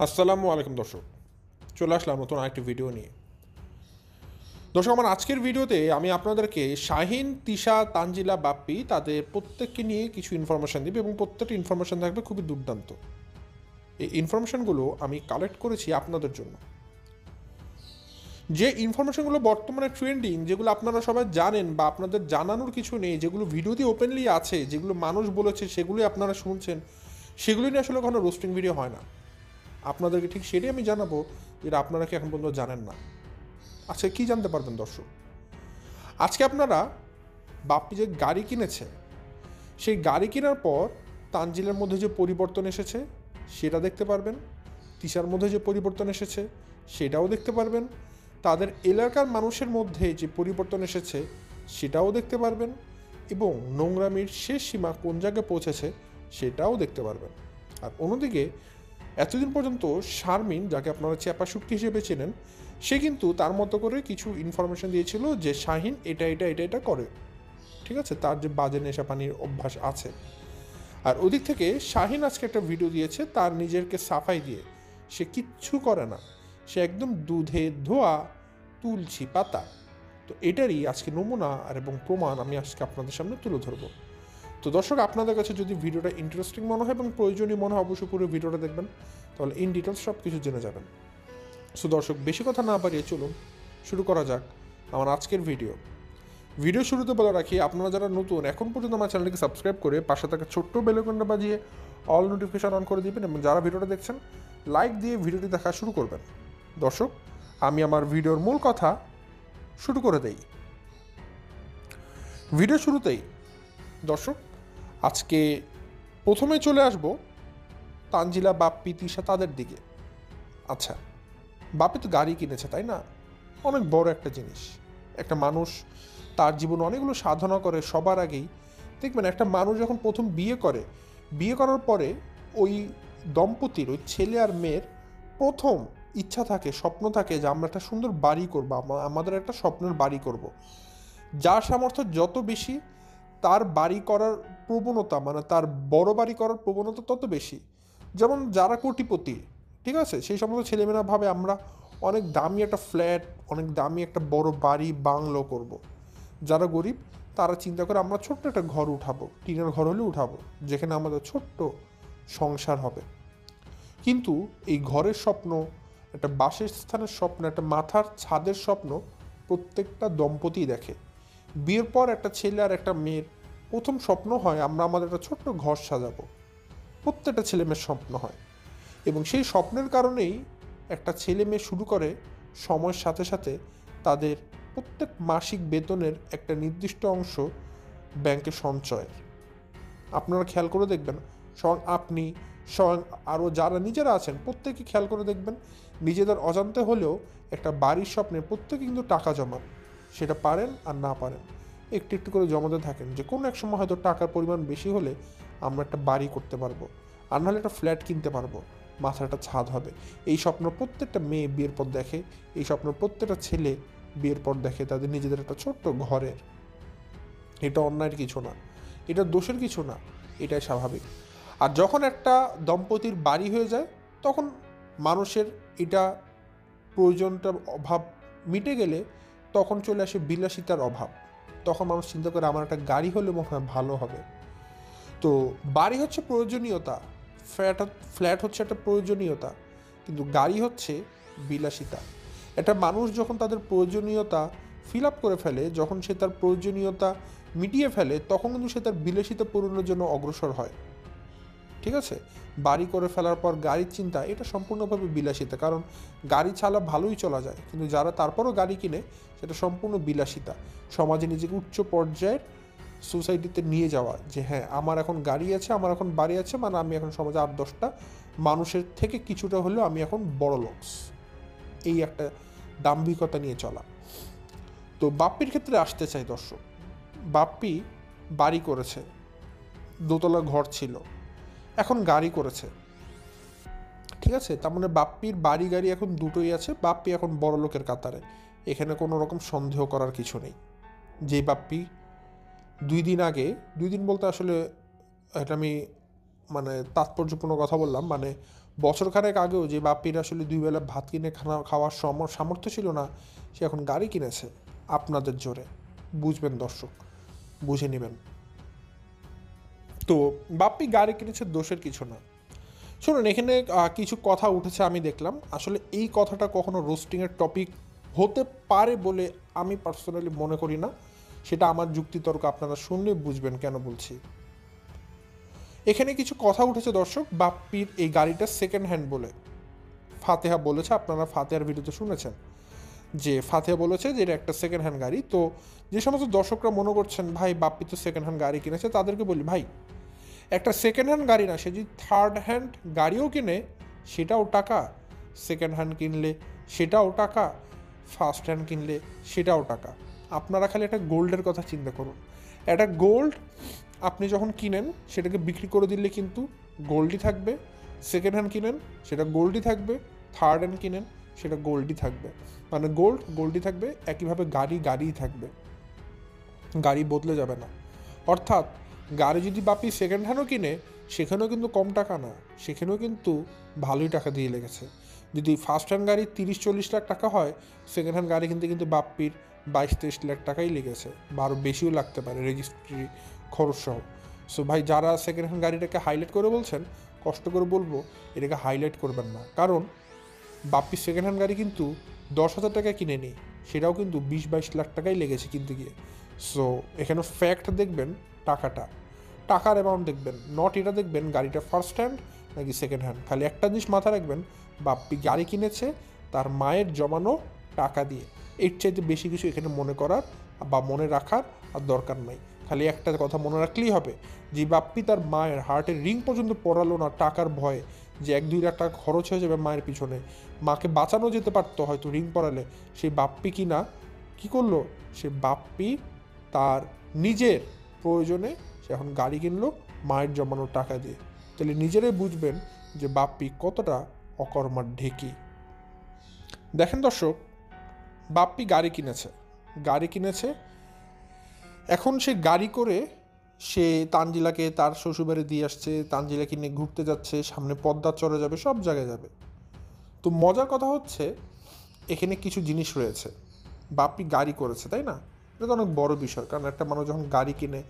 আসসালামু আলাইকুম দর্শক, চলে আসলাম নতুন আরেকটি ভিডিও নিয়ে। দর্শক, আমার আজকের ভিডিওতে আমি আপনাদেরকে শাহিন, তিশা, তানজিলা, বাপ্পি তাদের প্রত্যেককে নিয়ে কিছু ইনফরমেশান দিব এবং প্রত্যেকটি ইনফরমেশান থাকবে খুবই দুর্দান্ত। এই ইনফরমেশানগুলো আমি কালেক্ট করেছি আপনাদের জন্য। যে ইনফরমেশানগুলো বর্তমানে ট্রেন্ডিং, যেগুলো আপনারা সবাই জানেন বা আপনাদের জানানোর কিছু নেই, যেগুলো ভিডিওতে ওপেনলি আছে, যেগুলো মানুষ বলেছে সেগুলোই আপনারা শুনছেন, সেগুলো নিয়ে আসলে কোনো রোস্টিং ভিডিও হয় না। আপনাদেরকে ঠিক সেটাই আমি জানাবো, যেটা আপনারা কি এখন পর্যন্ত জানেন না। আচ্ছা, কী জানতে পারবেন দর্শক? আজকে আপনারা বাপ্পি যে গাড়ি কিনেছে, সেই গাড়ি কেনার পর তানজিলের মধ্যে যে পরিবর্তন এসেছে সেটা দেখতে পারবেন। তিশার মধ্যে যে পরিবর্তন এসেছে সেটাও দেখতে পারবেন। তাদের এলাকার মানুষের মধ্যে যে পরিবর্তন এসেছে সেটাও দেখতে পারবেন। এবং নোংরামির শেষ সীমা কোন জায়গায় পৌঁছেছে সেটাও দেখতে পারবেন। আর অন্যদিকে এতদিন পর্যন্ত শারমিন, যাকে আপনারা চ্যাপা শুটকি হিসেবে চেনেন, সে কিন্তু তার মতো করে কিছু ইনফরমেশন দিয়েছিল যে শাহিন এটা করে। ঠিক আছে, তার যে বাজে নেশা পানির অভ্যাস আছে। আর ওদিক থেকে শাহিন আজকে একটা ভিডিও দিয়েছে তার নিজেরকে সাফাই দিয়ে। সে কিচ্ছু করে না, সে একদম দুধে ধোয়া তুলসী পাতা। তো এটারই আজকে নমুনা আর এবং প্রমাণ আমি আজকে আপনাদের সামনে তুলে ধরবো। তো দর্শক, আপনাদের কাছে যদি ভিডিওটা ইন্টারেস্টিং মনে হয় এবং প্রয়োজনীয় মনে হয়, অবশ্যই পুরো ভিডিওটা দেখবেন, তাহলে ইন ডিটেলস সব কিছু জেনে যাবেন। সো দর্শক, বেশি কথা না বাড়িয়ে চলুন শুরু করা যাক আমার আজকের ভিডিও শুরুতে বলে রাখি, আপনারা যারা নতুন এখন পর্যন্ত আমার চ্যানেলটিকে সাবস্ক্রাইব করে পাশে থাকা ছোট্ট বেল আইকনটা বাজিয়ে অল নোটিফিকেশন অন করে দিবেন এবং যারা ভিডিওটা দেখছেন লাইক দিয়ে ভিডিওটি দেখা শুরু করবেন। দর্শক, আমি আমার ভিডিওর মূল কথা শুরু করে দেই। ভিডিও শুরুতেই দর্শক, আজকে প্রথমে চলে আসব তানজিলা, বাপ্পি, তিশা তাদের দিকে। আচ্ছা, বাপ্পি তো গাড়ি কিনেছে, তাই না? অনেক বড় একটা জিনিস। একটা মানুষ তার জীবনে অনেকগুলো সাধনা করে সবার আগেই। দেখবেন, একটা মানুষ যখন প্রথম বিয়ে করার পরে ওই দম্পতির, ওই ছেলে আর মেয়ের প্রথম ইচ্ছা থাকে, স্বপ্ন থাকে যে আমরা একটা সুন্দর বাড়ি করবো, আমাদের একটা স্বপ্নের বাড়ি করব। যার সামর্থ্য যত বেশি, তার বাড়ি করার প্রবণতা, মানে তার বড় বাড়ি করার প্রবণতা তত বেশি। যেমন যারা কোটিপতি, ঠিক আছে, সেই সমস্ত ছেলেমেয়েরা ভাবে আমরা অনেক দামি একটা ফ্ল্যাট, অনেক দামি একটা বড় বাড়ি বাংলো করব। যারা গরিব তারা চিন্তা করে আমরা ছোট্ট একটা ঘর উঠাবো, টিনের ঘর হলে উঠাবো, যেখানে আমাদের ছোট্ট সংসার হবে। কিন্তু এই ঘরের স্বপ্ন, একটা বাসস্থানের স্বপ্ন, একটা মাথার ছাদের স্বপ্ন প্রত্যেকটা দম্পতি দেখে। বিয়ের পর একটা ছেলে আর একটা মেয়ের প্রথম স্বপ্ন হয় আমরা আমাদের একটা ছোট্ট ঘর সাজাবো। প্রত্যেকটা ছেলে মেয়ের স্বপ্ন হয় এবং সেই স্বপ্নের কারণেই একটা ছেলে মেয়ে শুরু করে সময়ের সাথে সাথে তাদের প্রত্যেক মাসিক বেতনের একটা নির্দিষ্ট অংশ ব্যাংকে সঞ্চয়ের। আপনারা খেয়াল করে দেখবেন, স্বয়ং আপনি, স্বয়ং আরও যারা নিজেরা আছেন প্রত্যেকে খেয়াল করে দেখবেন, নিজেদের অজান্তে হলেও একটা বাড়ির স্বপ্নে প্রত্যেকে কিন্তু টাকা জমান। সেটা পারেন আর না পারেন, একটু একটু করে জমাতে থাকেন যে কোনো এক সময় হয়তো টাকার পরিমাণ বেশি হলে আমরা একটা বাড়ি করতে পারবো, আর নাহলে একটা ফ্ল্যাট কিনতে পারবো, মাথার একটা ছাদ হবে। এই স্বপ্ন প্রত্যেকটা মেয়ে বিয়ের পর দেখে, এই স্বপ্ন প্রত্যেকটা ছেলে বিয়ের পর দেখে, তাদের নিজেদের একটা ছোট্ট ঘরের। এটা অন্যায়ের কিছু না, এটা দোষের কিছু না, এটাই স্বাভাবিক। আর যখন একটা দম্পতির বাড়ি হয়ে যায় তখন মানুষের এটা প্রয়োজনটার অভাব মিটে গেলে তখন চলে আসে বিলাসিতার অভাব। তখন মানুষ চিন্তা করে আমার একটা গাড়ি হলে মনে হয় ভালো হবে। তো বাড়ি হচ্ছে প্রয়োজনীয়তা, ফ্ল্যাট হচ্ছে একটা প্রয়োজনীয়তা, কিন্তু গাড়ি হচ্ছে বিলাসিতা। একটা মানুষ যখন তাদের প্রয়োজনীয়তা ফিল আপ করে ফেলে, যখন সে তার প্রয়োজনীয়তা মিটিয়ে ফেলে, তখন কিন্তু সে তার বিলাসিতা পূরণের জন্য অগ্রসর হয়। ঠিক আছে, বাড়ি করে ফেলার পর গাড়ির চিন্তা, এটা সম্পূর্ণভাবে বিলাসিতা। কারণ গাড়ি ছাড়া ভালোই চলা যায়, কিন্তু যারা তারপরও গাড়ি কিনে সেটা সম্পূর্ণ বিলাসিতা। সমাজে নিজেকে উচ্চ পর্যায়ের সোসাইটিতে নিয়ে যাওয়া, যে হ্যাঁ আমার এখন গাড়ি আছে, আমার এখন বাড়ি আছে, মানে আমি এখন সমাজে 8-10টা মানুষের থেকে কিছুটা হলেও আমি এখন বড় লোকস, এই একটা দাম্ভিকতা নিয়ে চলা। তো বাপ্পির ক্ষেত্রে আসতে চাই দর্শক, বাপ্পি বাড়ি করেছে, দোতলা ঘর ছিল, এখন গাড়ি করেছে। ঠিক আছে, তার মানে বাপ্পির বাড়ি গাড়ি এখন দুটোই আছে, বাপ্পি এখন বড় লোকের কাতারে, এখানে কোনো রকম সন্দেহ করার কিছু নেই। যে বাপ্পি 2 দিন আগে, 2 দিন বলতে আসলে এটা আমি মানে তাৎপর্যপূর্ণ কথা বললাম, মানে বছরখানেক আগেও যে বাপ্পির আসলে 2 বেলা ভাত কিনে খাওয়ার সামর্থ্য ছিল না, সে এখন গাড়ি কিনেছে আপনাদের জোরে। বুঝবেন দর্শক, বুঝে নেবেন। তো বাপ্পি গাড়ি কিনেছে, দোষের কিছু না। শুনুন, এখানে কিছু কথা উঠেছে আমি দেখলাম। আসলে এই কথাটা কখনো রোস্টিংয়ের টপিক হতে পারে বলে আমি পার্সোনালি মনে করি না। সেটা আমার যুক্তিতর্ক, আপনারা শুনলে বুঝবেন কেন বলছি। এখানে কিছু কথা উঠেছে দর্শক, বাপ্পির এই গাড়িটা সেকেন্ড হ্যান্ড বলে ফাতেহা বলেছে। আপনারা ফাতেহার ভিডিওতে শুনেছেন যে ফাতেহা বলেছে যে এটা একটা সেকেন্ড হ্যান্ড গাড়ি। তো যে সমস্ত দর্শকরা মনে করছেন ভাই বাপ্পি তো সেকেন্ড হ্যান্ড গাড়ি কিনেছে, তাদেরকে বলি ভাই, একটা সেকেন্ড হ্যান্ড গাড়ি না, সে যদি থার্ড হ্যান্ড গাড়িও কিনে সেটাও টাকা, সেকেন্ড হ্যান্ড কিনলে সেটাও টাকা, ফার্স্ট হ্যান্ড কিনলে সেটাও টাকা। আপনারা খালি একটা গোল্ডের কথা চিন্তা করুন। একটা গোল্ড আপনি যখন কিনেন সেটাকে বিক্রি করে দিলে কিন্তু গোল্ডই থাকবে, সেকেন্ড হ্যান্ড কিনেন সেটা গোল্ডই থাকবে, থার্ড হ্যান্ড কিনেন সেটা গোল্ডই থাকবে। মানে গোল্ড গোল্ডই থাকবে, একইভাবে গাড়ি গাড়িই থাকবে, গাড়ি বদলে যাবে না। অর্থাৎ গাড়ি যদি বাপি সেকেন্ড হ্যান্ডও কিনে সেখানেও কিন্তু কম টাকা না, সেখানেও কিন্তু ভালোই টাকা দিয়ে লেগেছে। যদি ফার্স্ট হ্যান্ড গাড়ি 30-40 লাখ টাকা হয়, সেকেন্ড হ্যান্ড গাড়ি কিনতে কিন্তু বাপ্পির 22-23 লাখ টাকাই লেগেছে, বা আরও বেশিও লাগতে পারে রেজিস্ট্রি খরচ সহ। সো ভাই, যারা সেকেন্ড হ্যান্ড গাড়িটাকে হাইলাইট করে বলছেন, কষ্ট করে বলবো এটাকে হাইলাইট করবেন না। কারণ বাপ্পির সেকেন্ড হ্যান্ড গাড়ি কিন্তু 10,000 টাকায় কিনে নিই, সেটাও কিন্তু 20-22 লাখ টাকাই লেগেছে কিনতে গিয়ে। সো এখানে ফ্যাক্ট দেখবেন টাকার অ্যামাউন্ট দেখবেন, নট এটা দেখবেন গাড়িটা ফার্স্ট হ্যান্ড নাকি সেকেন্ড হ্যান্ড। খালি একটা জিনিস মাথায় রাখবেন, বাপ্পি গাড়ি কিনেছে তার মায়ের জমানো টাকা দিয়ে। এর চাইতে বেশি কিছু এখানে মনে করার বা মনে রাখার আর দরকার নাই। খালি একটা কথা মনে রাখলেই হবে, যে বাপ্পি তার মায়ের হার্টের রিং পর্যন্ত পড়ালো না টাকার ভয়ে, যে 1-2 লাখ টাকা খরচ হয়ে যাবে মায়ের পিছনে, মাকে বাঁচানো যেতে পারতো হয়তো রিং পরালে, সেই বাপ্পি কিনা কী করলো, সে বাপ্পি তার নিজের প্রয়োজনে সে এখন গাড়ি কিনলো মায়ের জমানো টাকা দিয়ে। তাহলে নিজেরাই বুঝবেন যে বাপ্পি কতটা অকর্মার ঢেকি। দেখেন দর্শক, বাপ্পি গাড়ি কিনেছে, এখন সে গাড়ি করে সে তানজিলাকে তার শ্বশুরবাড়ি দিয়ে আসছে, তানজিলাকে নিয়ে ঘুরতে যাচ্ছে, সামনে পদ্মা চড়ে যাবে, সব জায়গায় যাবে। তো মজার কথা হচ্ছে এখানে কিছু জিনিস রয়েছে। বাপ্পি গাড়ি করেছে, তাই না? এটা তো অনেক বড় বিষয়, কারণ একটা মানুষ যখন গাড়ি কিনে,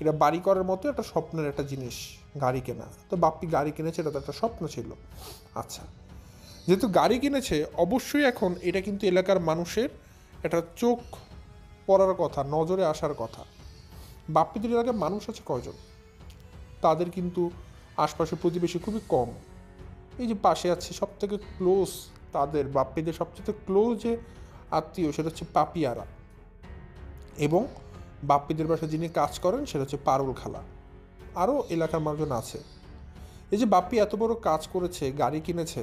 এটা বাড়ি করার মতো একটা স্বপ্নের একটা জিনিস গাড়ি কেনা। তো বাপ্পি গাড়ি কিনেছে, এটা তো একটা স্বপ্ন ছিল। আচ্ছা, যেহেতু গাড়ি কিনেছে, অবশ্যই এখন এটা কিন্তু এলাকার মানুষের একটা চোখ পড়ার কথা, নজরে আসার কথা। বাপ্পিদের এলাকায় মানুষ আছে কয়জন? তাদের কিন্তু আশপাশের প্রতিবেশী খুবই কম। এই যে পাশে আছে সব থেকে ক্লোজ, তাদের বাপ্পিদের সবচেয়ে ক্লোজ যে আত্মীয় সেটা হচ্ছে পাপিয়ারা, এবং বাপ্পিদের বাসায় যিনি কাজ করেন সেটা হচ্ছে পারুল খালা। আরও এলাকার মানুষজন আছে। এই যে বাপ্পি এত বড় কাজ করেছে, গাড়ি কিনেছে,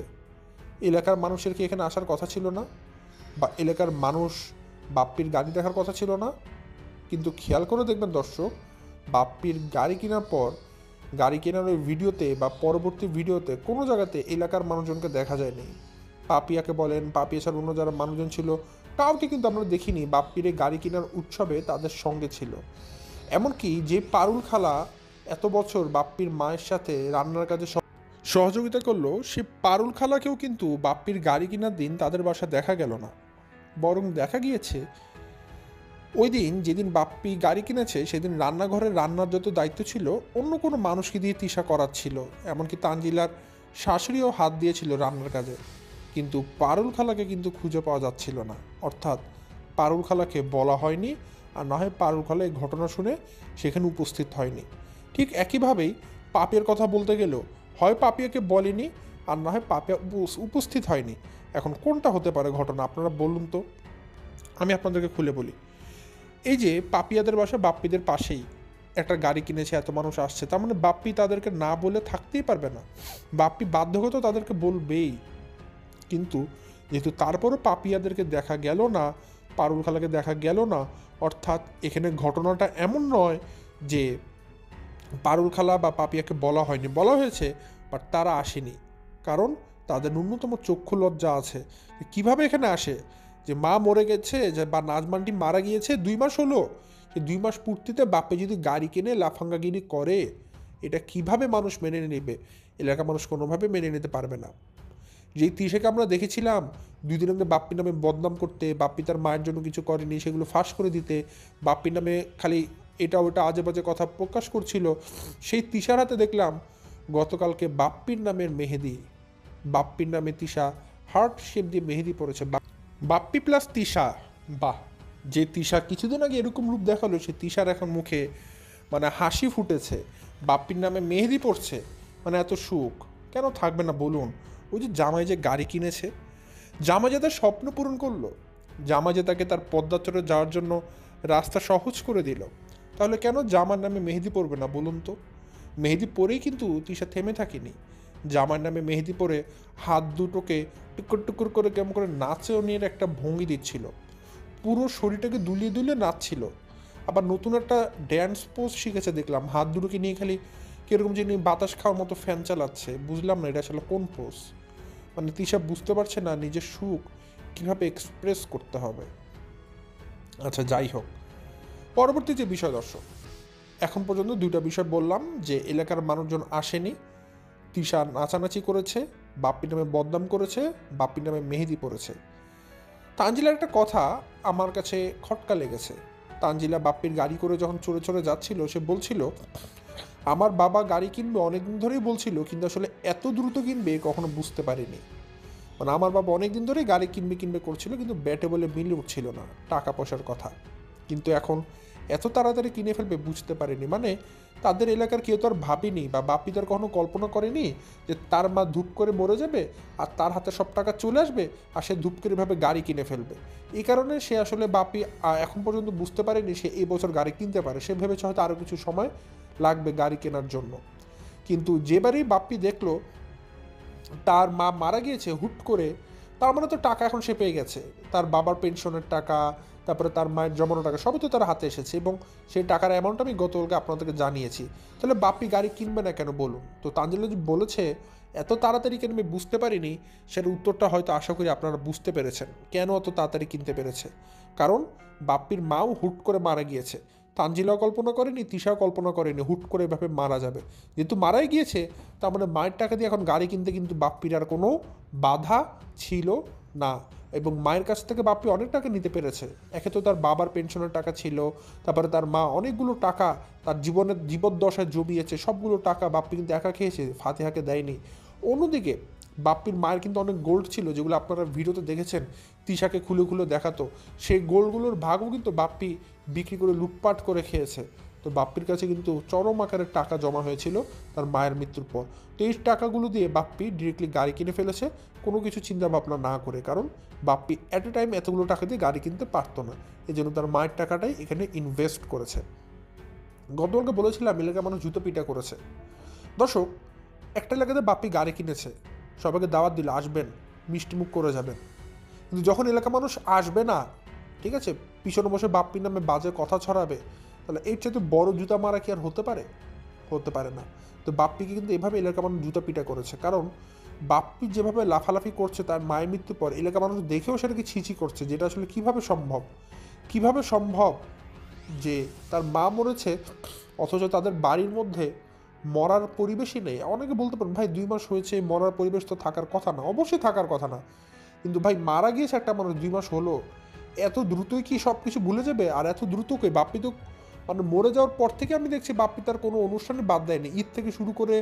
এলাকার মানুষের কি এখানে আসার কথা ছিল না? বা এলাকার মানুষ বাপ্পির গাড়ি দেখার কথা ছিল না? কিন্তু খেয়াল করে দেখবেন দর্শক, বাপ্পির গাড়ি কেনার পর, গাড়ি কেনার ওই ভিডিওতে বা পরবর্তী ভিডিওতে কোনো জায়গাতে এলাকার মানুষজনকে দেখা যায়নি। পাপিয়াকে বলেন, পাপিয়া ছাড়া অন্য যারা মানুষজন ছিল, কাউকে কিন্তু আমরা দেখিনি বাপ্পির এই গাড়ি কেনার উৎসবে তাদের সঙ্গে ছিল। এমনকি যে পারুল খালা এত বছর বাপ্পির মায়ের সাথে রান্নার কাজে সহযোগিতা করলো, সে পারুল খালাকেও কিন্তু বাপ্পির গাড়ি কেনার দিন তাদের বাসা দেখা গেল না। বরং দেখা গিয়েছে ওই দিন যেদিন বাপ্পি গাড়ি কিনেছে সেদিন রান্নাঘরের রান্নার যত দায়িত্ব ছিল অন্য কোনো মানুষকে দিয়ে তিশা করাচ্ছিল। এমনকি তানজিলার শাশুড়িও হাত দিয়েছিল রান্নার কাজে, কিন্তু পারুল খালাকে কিন্তু খুঁজে পাওয়া যাচ্ছিল না। অর্থাৎ পারুল খালাকে বলা হয়নি, আর না হয় পারুল খালা এই ঘটনা শুনে সেখানে উপস্থিত হয়নি। ঠিক একইভাবেই পাপিয়ার কথা বলতে গেলেও হয় পাপিয়াকে বলেনি, আর না হয় পাপিয়া উপস্থিত হয়নি। এখন কোনটা হতে পারে ঘটনা, আপনারা বলুন তো, আমি আপনাদেরকে খুলে বলি। এই যে পাপিয়াদের বাসা বাপ্পিদের পাশেই, একটা গাড়ি কিনেছে, এত মানুষ আসছে, তার মানে বাপ্পি তাদেরকে না বলে থাকতেই পারবে না, বাপ্পি বাধ্যগত তাদেরকে বলবেই। কিন্তু যেহেতু তারপরও পাপিয়াদেরকে দেখা গেল না, পারুল খালাকে দেখা গেল না, অর্থাৎ এখানে ঘটনাটা এমন নয় যে পারুল খালা বা পাপিয়াকে বলা হয়নি, বলা হয়েছে, বাট তারা আসেনি। কারণ তাদের ন্যূনতম চক্ষু লজ্জা আছে। কিভাবে এখানে আসে যে মা মরে গেছে, যে বা নাজমানটি মারা গিয়েছে 2 মাস হলো, সে 2 মাস পূর্তিতে বাপে যদি গাড়ি কিনে লাফাঙ্গাগিরি করে, এটা কিভাবে মানুষ মেনে নেবে? এলাকার মানুষ কোনোভাবে মেনে নিতে পারবে না। যেই তিশাকে আমরা দেখেছিলাম 2 দিন আগে বাপ্পি নামে বদনাম করতে, বাপ্পি তার মায়ের জন্য কিছু করেনি সেগুলো ফাঁস করে দিতে, বাপ্পি নামে খালি এটা ওটা আজে বাজে কথা প্রকাশ করছিল, সেই তিশার হাতে দেখলাম গতকালকে বাপ্পির নামের মেহেদি, বাপ্পির নামে তিশা হার্ট শেপ দিয়ে মেহেদি পড়েছে। বাপ্পি প্লাস তিশা, বাহ! যে তিশা কিছুদিন আগে এরকম রূপ দেখালো, সে তিশার এখন মুখে মানে হাসি ফুটেছে, বাপ্পির নামে মেহেদি পড়ছে, মানে এত সুখ কেন থাকবে না বলুন? ওই যে জামাই যে গাড়ি কিনেছে, জামাই যে তার স্বপ্ন পূরণ করলো, জামাই যে তাকে তার পদ্মা চড়ে যাওয়ার জন্য রাস্তা সহজ করে দিল, তাহলে কেন জামার নামে মেহেদি পড়বে না বলুন তো? মেহেদি পরেই কিন্তু তিশা থেমে থাকেনি, জামার নামে মেহেদি পরে হাত দুটোকে টুকুর টুকুর করে কেমন করে নাচেও নিয়ে একটা ভঙ্গি দিচ্ছিল, পুরো শরীরটাকে দুলিয়ে দুলিয়ে নাচছিল। আবার নতুন একটা ড্যান্স পোজ শিখেছে দেখলাম, হাত দুটোকে নিয়ে খালি কীরকম যিনি বাতাস খাওয়ার মতো ফ্যান চালাচ্ছে, বুঝলাম না এটা আসলে কোন পোজ। মানে তিশা বুঝতে পারছে না নিজের সুখ কীভাবে এক্সপ্রেস করতে হবে। আচ্ছা যাই হোক, পরবর্তী যে বিষয় দর্শক, এখন পর্যন্ত 2টা বিষয় বললাম যে এলাকার মানুষজন আসেনি, তিশা নাচানাচি করেছে, বাপ্পি নামে বদনাম করেছে, বাপ্পি নামে মেহেদি পড়েছে। তানজিলার একটা কথা আমার কাছে খটকা লেগেছে। তানজিলা বাপ্পির গাড়ি করে যখন চড়ে চড়ে যাচ্ছিল, সে বলছিল আমার বাবা গাড়ি কিনবে অনেকদিন ধরেই বলছিল, কিন্তু আসলে এত দ্রুত কিনবে কখনো বুঝতে পারিনি। মানে আমার বাবা অনেকদিন ধরেই গাড়ি কিনবে কিনবে করছিল, কিন্তু ব্যাটে বলে মিলে উঠছিল না টাকা পয়সার কথা, কিন্তু এখন এত তাড়াতাড়ি কিনে ফেলবে বুঝতে পারেনি। মানে তাদের এলাকার কেউ তো আর ভাবেনি বা বাপ্পি তার কখনো কল্পনা করেনি যে তার মা ধূপ করে মরে যাবে আর তার হাতে সব টাকা চলে আসবে আর সে ধূপ করে এভাবে গাড়ি কিনে ফেলবে। এই কারণে সে আসলে বাপ্পি এখন পর্যন্ত বুঝতে পারেনি সে এই বছর গাড়ি কিনতে পারে, সে ভেবেছে হয়তো আরও কিছু সময় লাগবে গাড়ি কেনার জন্য। কিন্তু যেবারেই বাপ্পি দেখলো তার মা মারা গিয়েছে হুট করে, তার মানে তো টাকা এখন সে পেয়ে গেছে, তার বাবার পেনশনের টাকা, তারপরে তার মায়ের জমানো টাকা সবই তো তার হাতে এসেছে, এবং সেই টাকার অ্যামাউন্ট আমি গতকালকে আপনাদেরকে জানিয়েছি। তাহলে বাপ্পি গাড়ি কিনবে না কেন বলুন? তো তানজিলা যে বলেছে এত তাড়াতাড়ি কেন আমি বুঝতে পারিনি, সেটার উত্তরটা হয়তো আশা করি আপনারা বুঝতে পেরেছেন কেন অত তাড়াতাড়ি কিনতে পেরেছে। কারণ বাপ্পির মাও হুট করে মারা গিয়েছে, তানজিলাও কল্পনা করেনি, তিশাও কল্পনা করেনি হুট করে এভাবে মারা যাবে। যেহেতু মারাই গিয়েছে, তার মানে মায়ের টাকা দিয়ে এখন গাড়ি কিনতে কিন্তু বাপ্পির আর কোনো বাধা ছিল না, এবং মায়ের কাছ থেকে বাপ্পি অনেক টাকা নিতে পেরেছে। একে তো তার বাবার পেনশনের টাকা ছিল, তারপরে তার মা অনেকগুলো টাকা তার জীবদ্দশায় জমিয়েছে, সবগুলো টাকা বাপ্পি কিন্তু একা খেয়েছে, ফাতিহাকে দেয়নি। অন্যদিকে বাপ্পির মায়ের কিন্তু অনেক গোল্ড ছিল, যেগুলো আপনারা ভিডিওতে দেখেছেন তিশাকে খুলে খুলে দেখাতো, সেই গোল্ডগুলোর ভাগও কিন্তু বাপ্পি বিক্রি করে লুটপাট করে খেয়েছে। তো বাপ্পির কাছে কিন্তু চরম আকারের টাকা জমা হয়েছিল তার মায়ের মৃত্যুর পর। তো এই টাকাগুলো দিয়ে বাপ্পি ডিরেক্টলি গাড়ি কিনে ফেলেছে কোনো কিছু চিন্তা ভাবনা না করে, কারণ বাপ্পি অ্যাট এ টাইম এতগুলো টাকা দিয়ে গাড়ি কিনতে পারতো না, এই জন্য তার মায়ের টাকাটাই এখানে ইনভেস্ট করেছে। গতকালকে বলেছিলাম এলাকার মানুষ জুতো পিটা করেছে। দর্শক, একটা এলাকাতে বাপ্পি গাড়ি কিনেছে, সবাইকে দাওয়াত দিল আসবেন, মিষ্টিমুখ করে যাবেন, কিন্তু যখন এলাকার মানুষ আসবে না, ঠিক আছে, পিছনে বসে বাপ্পির নামে বাজে কথা ছড়াবে, তাহলে এর চাইতে বড় জুতা মারা কি আর হতে পারে? হতে পারে না। তো বাপ্পিকে কিন্তু এভাবে এলাকার মানুষ জুতা পিটা করেছে, কারণ বাপ্পি যেভাবে লাফালাফি করছে তার মায়ের মৃত্যুর পর, এলাকার মানুষ দেখেও সেটাকে ছিছি করছে, যেটা আসলে কিভাবে সম্ভব, কিভাবে সম্ভব যে তার মা মরেছে অথচ তাদের বাড়ির মধ্যে মরার পরিবেশই নেই। অনেকে বলতে পারেন ভাই 2 মাস হয়েছে, মরার পরিবেশ তো থাকার কথা না, অবশ্যই থাকার কথা না, কিন্তু ভাই মারা গিয়েছে একটা মানুষ 2 মাস হলো, এত দ্রুতই কি সব কিছু ভুলে যাবে? আর এত দ্রুত কে বাপ্পি তো মানে মরে যাওয়ার পর থেকে আমি দেখছি বাপ্পি তার কোনো অনুষ্ঠানে বাদ দেয়নি, ঈদ থেকে শুরু করে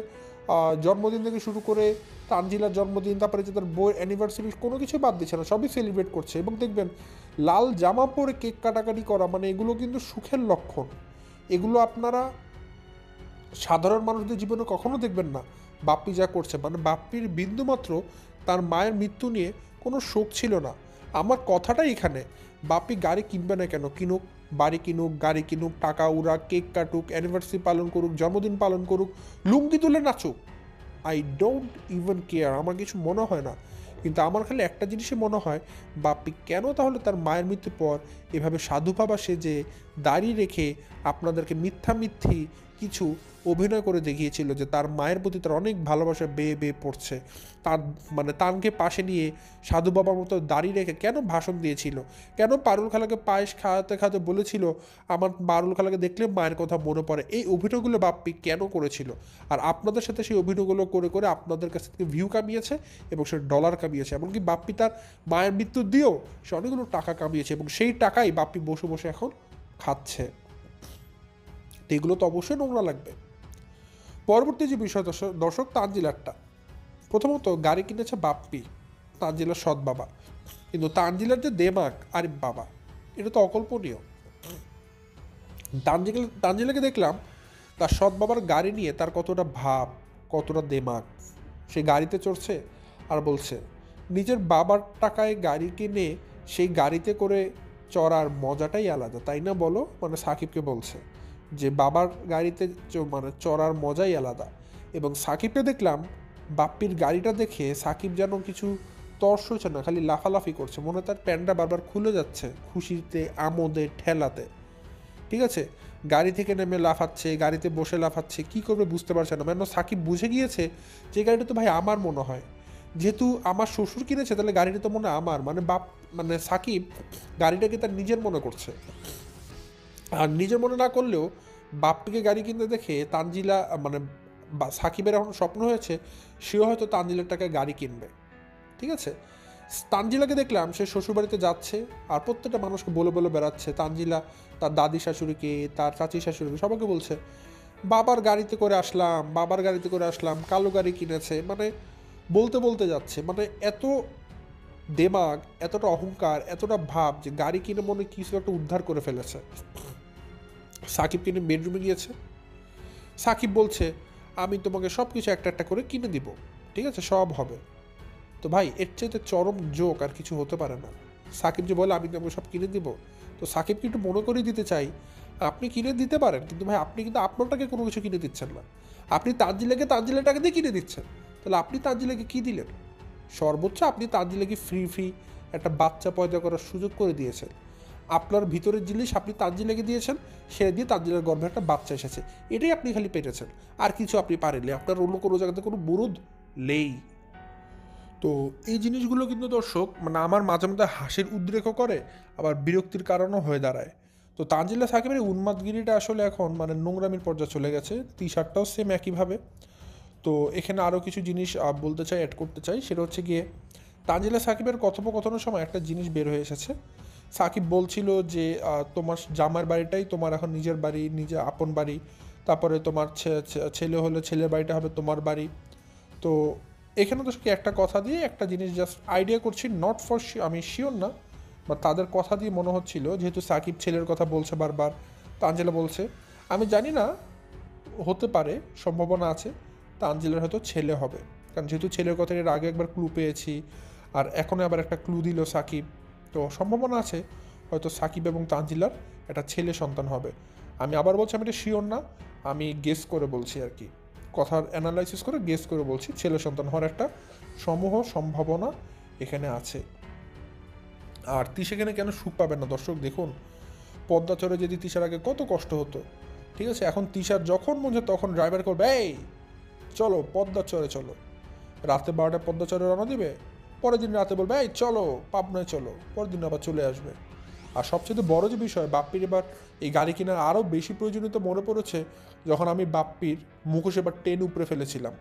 জন্মদিন থেকে শুরু করে তানজিলার জন্মদিন, তারপরে যে তার বইয়ের অ্যানিভার্সারি, কোনো কিছুই বাদ দিচ্ছে না, সবই সেলিব্রেট করছে। এবং দেখবেন লাল জামা পরে কেক কাটাকাটি করা, মানে এগুলো কিন্তু সুখের লক্ষণ, এগুলো আপনারা সাধারণ মানুষদের জীবনে কখনো দেখবেন না। বাপ্পি যা করছে, মানে বাপ্পির বিন্দুমাত্র তার মায়ের মৃত্যু নিয়ে কোনো শোক ছিল না। আমার কথাটাই এখানে, বাপ্পি গাড়ি কিনবে না কেন? কিনুক, বাড়ি কিনুক, গাড়ি কিনুক, টাকা উড়াক, কেক কাটুক, অ্যানিভার্সারি পালন করুক, জন্মদিন পালন করুক, লুঙ্গি তুলে নাচুক, আই ডোন্ট ইভেন কেয়ার, আমার কিছু মনে হয় না। কিন্তু আমার খালি একটা জিনিসই মনে হয়, বাপ্পি কেন তাহলে তার মায়ের মৃত্যুর পর এভাবে সাধু বাবা সেজে দাড়ি রেখে আপনাদেরকে মিথ্যা মিথ্যি কিছু অভিনয় করে দেখিয়েছিল যে তার মায়ের প্রতি তার অনেক ভালোবাসা বেয়ে বেয়ে পড়ছে। তার মানে তানকে পাশে নিয়ে সাধু বাবার মতো দাঁড়িয়ে রেখে কেন ভাষণ দিয়েছিল, কেন পারুল খালাকে পায়েস খাওয়াতে খাওয়াতে বলেছিল আমার পারুল খালাকে দেখলে মায়ের কথা মনে পড়ে, এই অভিনয়গুলো বাপ্পি কেন করেছিল। আর আপনাদের সাথে সেই অভিনয়গুলো করে করে আপনাদের কাছ থেকে ভিউ কামিয়েছে এবং সে ডলার কামিয়েছে। এমনকি বাপ্পি তার মায়ের মৃত্যু দিয়েও সে অনেকগুলো টাকা কামিয়েছে এবং সেই টাকাই বাপ্পি বসে বসে এখন খাচ্ছে। তো এগুলো তো অবশ্যই নোংরা লাগবে। পরবর্তী যে বিষয় দর্শক তানজিলারটা, প্রথমত গাড়ি কিনেছে বাপ্পি, তানজিলার সৎ বাবা, কিন্তু তানজিলার যে দেমাগ, আরে বাবা এটা তো অকল্পনীয়। তানজিলাকে দেখলাম তার সৎ বাবার গাড়ি নিয়ে তার কতটা ভাব, কতটা দেমাগ। সে গাড়িতে চড়ছে আর বলছে নিজের বাবার টাকায় গাড়ি কিনে সেই গাড়িতে করে চড়ার মজাটাই আলাদা, তাই না বলো? মানে সাকিবকে বলছে যে বাবার গাড়িতে মানে চড়ার মজাই আলাদা। এবং সাকিবকে দেখলাম বাপ্পির গাড়িটা দেখে সাকিব যেন কিছু তর্স হচ্ছে না, খালি লাফালাফি করছে, মনে হয় তার প্যান্টটা বারবার খুলে যাচ্ছে খুশিতে, আমোদে, ঠেলাতে। ঠিক আছে, গাড়ি থেকে নেমে লাফাচ্ছে, গাড়িতে বসে লাফাচ্ছে, কী করবে বুঝতে পারছে না। মানে সাকিব বুঝে গিয়েছে যে গাড়িটা তো ভাই আমার মনে হয়, যেহেতু আমার শ্বশুর কিনেছে তাহলে গাড়িটা তো মনে আমার, মানে সাকিব গাড়িটাকে তার নিজের মনে করছে। আর নিজের মনে না করলেও বাপ্পিকে গাড়ি কিনতে দেখে তানজিলা মানে সাকিবের এখন স্বপ্ন হয়েছে সেও হয়তো তানজিলার টাকায় গাড়ি কিনবে। ঠিক আছে, তানজিলাকে দেখলাম সে শ্বশুরবাড়িতে যাচ্ছে আর প্রত্যেকটা মানুষকে বলে বলে বেড়াচ্ছে। তানজিলা তার দাদি শাশুড়িকে, তার চাচি শাশুড়িকে সবাইকে বলছে বাবার গাড়িতে করে আসলাম, বাবার গাড়িতে করে আসলাম, কালো গাড়ি কিনেছে, মানে বলতে বলতে যাচ্ছে। মানে এত দেমাগ, এতটা অহংকার, এতটা ভাব যে গাড়ি কিনে মনে কিছু একটা উদ্ধার করে ফেলেছে। সাকিব কিনে বেডরুমে গিয়েছে, সাকিব বলছে আমি তোমাকে সব কিছু একটা একটা করে কিনে দিব, ঠিক আছে, সব হবে। তো ভাই এর চাইতে চরম জোক আর কিছু হতে পারে না। সাকিব যে বলে আমি তোমাকে সব কিনে দিব, তো সাকিবকে একটু মনে করিয়ে দিতে চাই আপনি কিনে দিতে পারেন, কিন্তু ভাই আপনি কিন্তু আপনারটাকে কোনো কিছু কিনে দিচ্ছেন না। আপনি তানজিলাকে তানজিলার টাকা দিয়ে কিনে দিচ্ছেন, তাহলে আপনি তানজিলাকে কী দিলেন? সর্বোচ্চ আপনি তানজিলাকে ফ্রি একটা বাচ্চা পয়দা করার সুযোগ করে দিয়েছেন। আপনার ভিতরের জিনিস আপনি তানজিলাকে দিয়েছেন, সেটা দিয়ে তানজিলার গর্ভে একটা বাচ্চা এসেছে, এটাই আপনি খালি পেরেছেন, আর কিছু আপনি পারেননি। আপনার অন্য কোনো জায়গাতে কোনো বুরুদ নেই। তো এই জিনিসগুলো কিন্তু দর্শক মানে আমার মাঝে মধ্যে হাসির উদ্রেকও করে, আবার বিরক্তির কারণও হয়ে দাঁড়ায়। তো তানজিলা সাকিবের এই উন্মাদগিরিটা আসলে এখন মানে নোংরামির পর্যায়ে চলে গেছে। টি শার্টটাও সেম একইভাবে। তো এখানে আরও কিছু জিনিস বলতে চাই, অ্যাড করতে চাই, সেটা হচ্ছে গিয়ে তানজিলা সাকিবের কথোপকথনের সময় একটা জিনিস বের হয়ে এসেছে। সাকিব বলছিল যে তোমার জামার বাড়িটাই তোমার এখন নিজের বাড়ি, নিজের আপন বাড়ি, তারপরে তোমার ছেলে হলে ছেলের বাড়িটা হবে তোমার বাড়ি। তো এখানে তো একটা কথা দিয়ে একটা জিনিস জাস্ট আইডিয়া করছি, নট ফর আমি শিওর না, বা তাদের কথা দিয়ে মনে হচ্ছিল, যেহেতু সাকিব ছেলের কথা বলছে বারবার, তানজিলা বলছে আমি জানি না, হতে পারে, সম্ভাবনা আছে তানজিলার হয়তো ছেলে হবে, কারণ যেহেতু ছেলের কথা এর আগে একবার ক্লু পেয়েছি আর এখন আবার একটা ক্লু দিল সাকিব, তো সম্ভাবনা আছে হয়তো সাকিব এবং তানজিলার একটা ছেলে সন্তান হবে। আমি আবার বলছি আমি এটা শিওর না, আমি গেস করে বলছি আর কি, কথার অ্যানালাইসিস করে গেস করে বলছি ছেলে সন্তান হওয়ার একটা সমূহ সম্ভাবনা এখানে আছে। আর সেখানে কেন সুখ পাবেন না দর্শক? দেখুন পদ্মা চরে যদি তিশার আগে কত কষ্ট হতো, ঠিক আছে, এখন তিশার যখন মনে তখন ড্রাইভার করবে এই চলো পদ্মা চরে চলো, রাতে 12টায় পদ্মা চরে রওনা দিবে, পরের দিন রাতে বলবে এই চলো পাবনায় চলো, পরের দিন আবার চলে আসবে। আর সবচেয়ে বড় যে বিষয়, বাপ্পির এবার এই গাড়ি কেনার আরও বেশি প্রয়োজনীয়তা মনে পড়েছে যখন আমি বাপ্পির মুখোশ এবার টেন উপরে ফেলেছিলাম,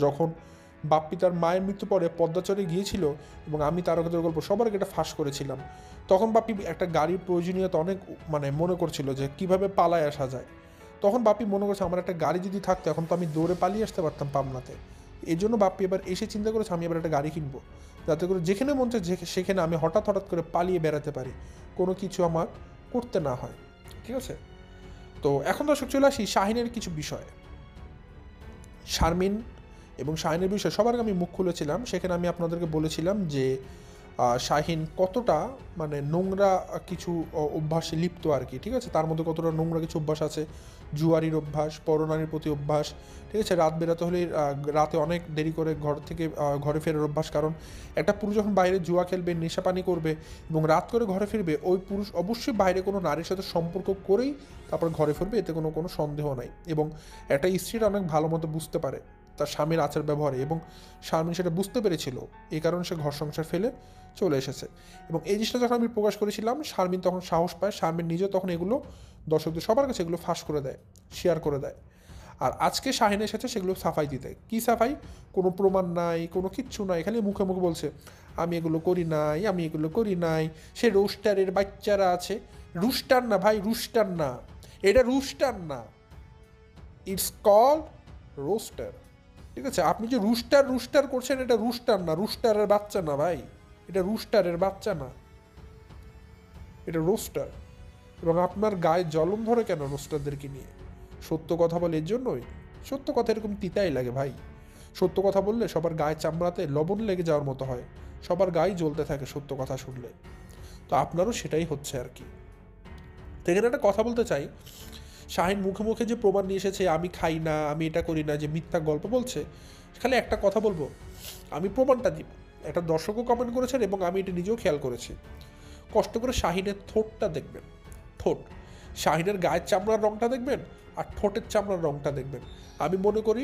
যখন বাপ্পি তার মায়ের মৃত্যু পরে পদ্মাচরে গিয়েছিল এবং আমি তারকাদের গল্প সবার আগে এটা ফাঁস করেছিলাম, তখন বাপ্পি একটা গাড়ির প্রয়োজনীয়তা অনেক মানে মনে করছিল যে কিভাবে পালায় আসা যায়। তখন বাপ্পি মনে করছে আমার একটা গাড়ি যদি থাকতো এখন তো আমি দৌড়ে পালিয়ে আসতে পারতাম পাবনাতে। এই জন্য বাপ্পি এবার এসে চিন্তা করেছে আমি এবার একটা গাড়ি কিনবো, যাতে করে যেখানে মন চায় সেখানে আমি হঠাৎ করে পালিয়ে বেড়াতে পারি, কোনো কিছু আমার করতে না হয়। ঠিক আছে, তো এখন দর্শক চলে আসি শাহিনের কিছু বিষয়। শারমিন এবং শাহিনের বিষয়ে সবার আগে আমি মুখ খুলেছিলাম, সেখানে আমি আপনাদেরকে বলেছিলাম যে শাহিন কতটা মানে নোংরা কিছু অভ্যাসে লিপ্ত আর কি, ঠিক আছে, তার মধ্যে কতটা নোংরা কিছু অভ্যাস আছে। জুয়ারির অভ্যাস, পরনারীর প্রতি অভ্যাস, ঠিক আছে, রাত বেরাতে হলে রাতে অনেক দেরি করে ঘর থেকে ঘরে ফেরার অভ্যাস। কারণ একটা পুরুষ যখন বাইরে জুয়া খেলবে, নেশাপানি করবে এবং রাত করে ঘরে ফিরবে, ওই পুরুষ অবশ্যই বাইরে কোনো নারীর সাথে সম্পর্ক করেই তারপর ঘরে ফিরবে, এতে কোনো সন্দেহ নাই। এবং একটা স্ত্রীরা অনেক ভালো মতো বুঝতে পারে তার স্বামীর আচার ব্যবহারে, এবং স্বামী সেটা বুঝতে পেরেছিল, এই কারণে সে ঘর সংসার ফেলে চলে এসেছে। এবং এই জিনিসটা যখন আমি প্রকাশ করেছিলাম, শারমিন তখন সাহস পায়, শারমিন নিজেও তখন এগুলো দর্শকদের সবার কাছে এগুলো ফাঁস করে দেয়, শেয়ার করে দেয়। আর আজকে শাহিন এসেছে সেগুলো সাফাই দিতে। কি সাফাই? কোনো প্রমাণ নাই, কোনো কিচ্ছু নাই, খালি মুখে মুখে বলছে আমি এগুলো করি নাই, আমি এগুলো করি নাই। সে রোস্টারের বাচ্চারা আছে, রুস্টার না ভাই, রুস্টার না, এটা রুস্টার না, ইটস কল্ড রোস্টার। ঠিক আছে, আপনি যে রুস্টার রুস্টার করছেন, এটা রুস্টার না, রুস্টারের বাচ্চা না ভাই, এটা রুস্টারের বাচ্চা না, এটা রোস্টার। এবং আপনার গায়ে জ্বলন ধরে কেন রোস্টারদেরকে নিয়ে? সত্য কথা বলে এর জন্যই? সত্য কথা এরকম তিতাই লাগে ভাই। সত্য কথা বললে সবার গায়ে চামড়াতে লবণ লেগে যাওয়ার মতো হয়, সবার গায়ে জ্বলতে থাকে সত্য কথা শুনলে। তো আপনারও সেটাই হচ্ছে আর কি। তো এখানে একটা কথা বলতে চাই, শাহিন মুখে মুখে যে প্রমাণ নিয়ে এসেছে আমি খাই না, আমি এটা করি না, যে মিথ্যা গল্প বলছে, খালি একটা কথা বলবো, আমি প্রমাণটা দিব। একটা দর্শকও কমেন্ট করেছেন এবং আমি এটা নিজেও খেয়াল করেছি। কষ্ট করে শাহিনের ঠোঁটটা দেখবেন, ঠোঁট, শাহিনের গায়ের চামড়ার রঙটা দেখবেন আর ঠোঁটের চামড়ার রঙটা দেখবেন। আমি মনে করি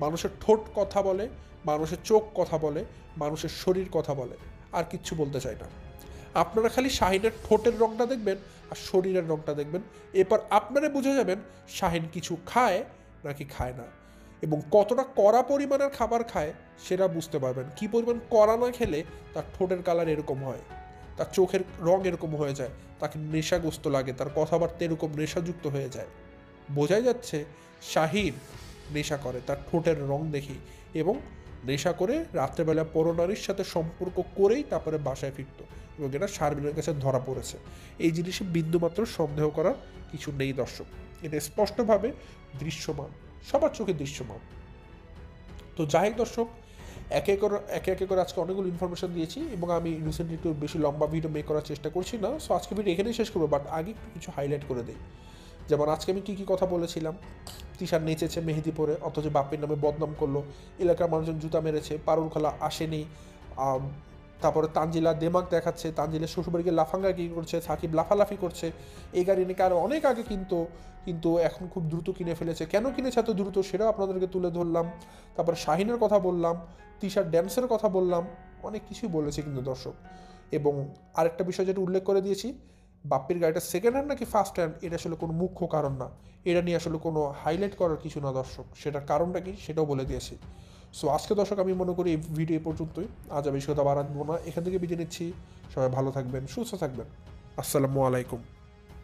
মানুষের ঠোঁট কথা বলে, মানুষের চোখ কথা বলে, মানুষের শরীর কথা বলে, আর কিচ্ছু বলতে চাই না। আপনারা খালি শাহিনের ঠোঁটের রঙটা দেখবেন আর শরীরের রঙটা দেখবেন, এরপর আপনারা বুঝে যাবেন শাহিন কিছু খায় নাকি খায় না, এবং কতটা কড়া পরিমাণের খাবার খায় সেটা বুঝতে পারবেন। কী পরিমাণ কড়া না খেলে তার ঠোঁটের কালার এরকম হয়, তার চোখের রং এরকম হয়ে যায়, তাকে নেশাগ্রস্ত লাগে, তার কথাবার্তা এরকম নেশাযুক্ত হয়ে যায়। বোঝাই যাচ্ছে শাহিন নেশা করে তার ঠোঁটের রং দেখি, এবং নেশা করে রাত্রেবেলা পরনারীর সাথে সম্পর্ক করেই তারপরে বাসায় ফিরত, এবং এটা শারমিনের কাছে ধরা পড়েছে। এই জিনিসে বিন্দুমাত্র সন্দেহ করার কিছু নেই দর্শক, এটা স্পষ্টভাবে দৃশ্যমান, সবার চোখে দৃশ্যমান। তো যাই হোক দর্শক, একে একে করে আজকে অনেকগুলো ইনফরমেশন দিয়েছি, এবং আমি রিসেন্টলি একটু বেশি লম্বা ভিডিও মেক করার চেষ্টা করছি না। সো আজকে ভিডিও এখানেই শেষ করবো, বাট আগে একটু কিছু হাইলাইট করে দিই। যেমন আজকে আমি কী কী কথা বলেছিলাম, তিশার নেচেছে মেহেদি পরে অথচ বাপের নামে বদনাম করলো, এলাকার মানুষজন জুতা মেরেছে, পারুল খালা আসেনি, তারপরে তানজিলা দেমাগ দেখাচ্ছে, তানজিলের শ্বশুরবাড়িকে লাফাঙ্গা কী করছে, সাকিব লাফালাফি করছে, এই গাড়ি নাকি আরও অনেক আগে কিন্তু এখন খুব দ্রুত কিনে ফেলেছে, কেন কিনেছে এত দ্রুত সেটাও আপনাদেরকে তুলে ধরলাম। তারপর শাহিনের কথা বললাম, তিশার ড্যান্সের কথা বললাম, অনেক কিছুই বলেছে কিন্তু দর্শক। এবং আরেকটা বিষয় যেটা উল্লেখ করে দিয়েছি, বাপ্পির গাড়িটা সেকেন্ড হ্যান্ড নাকি ফার্স্ট হ্যান্ড, এটা আসলে কোনো মুখ্য কারণ না, এটা নিয়ে আসলে কোনো হাইলাইট করার কিছু না দর্শক, সেটার কারণটা কি সেটাও বলে দিয়েছি। সো আজকে দর্শক আমি মনে করি এই ভিডিও এই পর্যন্তই, আজ বেশি কথা বাড়াবো না, এখান থেকে বিদায় নিচ্ছি। সবাই ভালো থাকবেন, সুস্থ থাকবেন, আসসালামু আলাইকুম।